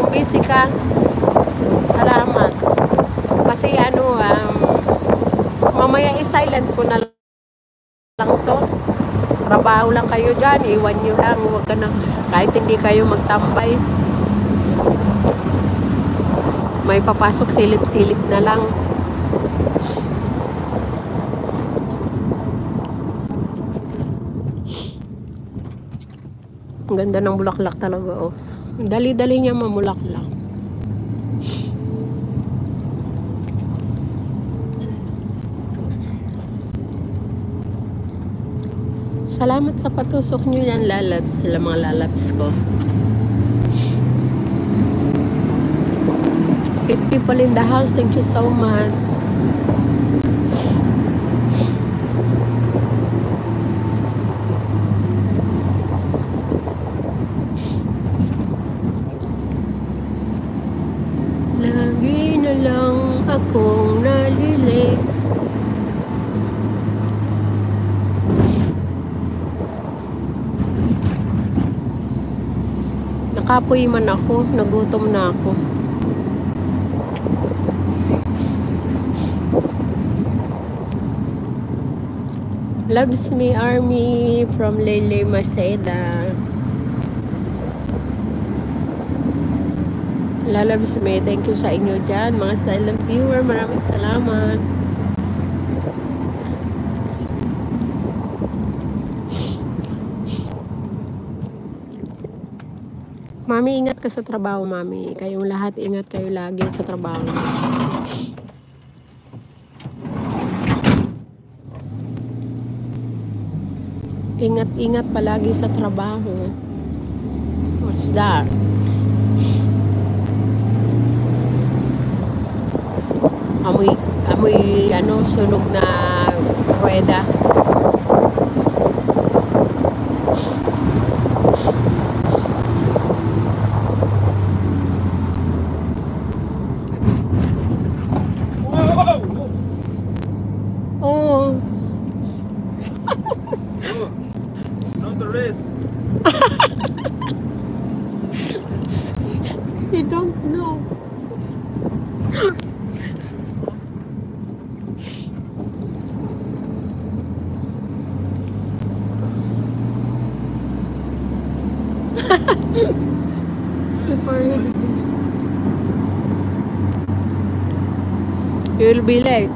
busy ka. Salamat. Kasi mamaya i-silent ko na lang to. Trabaho lang kayo dyan, iwan nyo lang. Huwag ka na, kahit hindi kayo magtambay. May papasok silip-silip na lang. Ang ganda ng bulaklak talaga, oh. Dali-dali niya mamulaklak. Salamat sa patusok nyo yan, lalabs. Sila mga lalabs ko. 8 people in the house. Thank you so much. Lagi na lang akong nalilate. Nakapoy man ako, nagutom na ako. Loves me army from Lele Maceda. Lalabs me, thank you sa inyo dyan, mga silent viewer, maraming salamat. Mami, ingat ka sa trabaho, mami. Kayong lahat, ingat kayo lagi sa trabaho. Ingat-ingat palagi sa trabaho. What's that? Amoy, sunog na rueda. You don't know. You'll be late.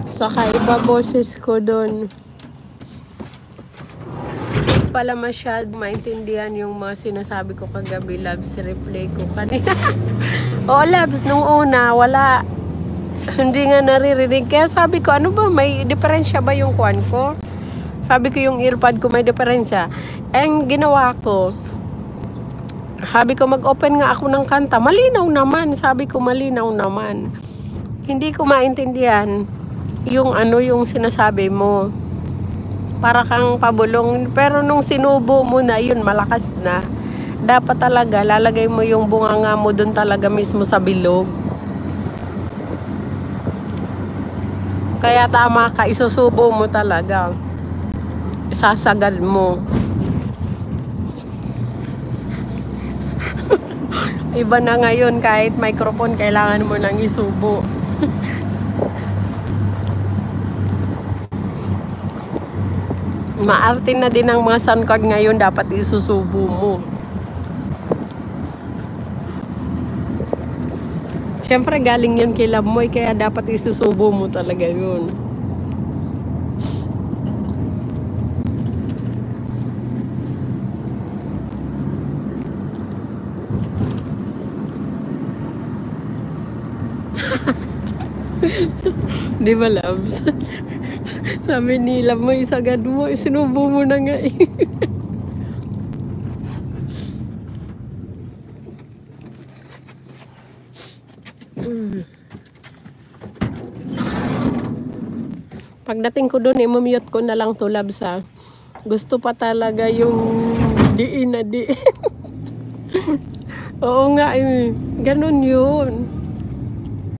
Saka iba boses ko doon. Pala masyad maintindihan yung mga sinasabi ko kagabi, Labs, replay ko kanina. Oo, Labs, nung una, wala. Hindi nga naririnig. Kaya sabi ko, ano ba, may diferensya ba yung kwan ko? Sabi ko yung earpod ko may diferensya. Ang ginawa ko, sabi ko mag-open nga ako ng kanta. Malinaw naman. Sabi ko malinaw naman. Hindi ko maintindihan yung yung sinasabi mo. Para kang pabulong. Pero nung sinubo mo na, yun, malakas na. Dapat talaga, lalagay mo yung bunganga mo dun talaga mismo sa bilog. Kaya tama ka, isusubo mo talaga. Isasagad mo. Iba na ngayon, kahit microphone, kailangan mo nang isubo. Maarte na din ang mga sound card ngayon, dapat isusubo mo. Siyempre galing yun kay Lamoy, kaya dapat isusubo mo talaga yun. Di ba, Labs? Sabi ni Lamoy, isagad mo, isinubo mo na nga eh. Pagdating ko doon, mamute ko na lang to, Labs, ha. Gusto pa talaga yung diin na diin. Oo nga, ganun yun.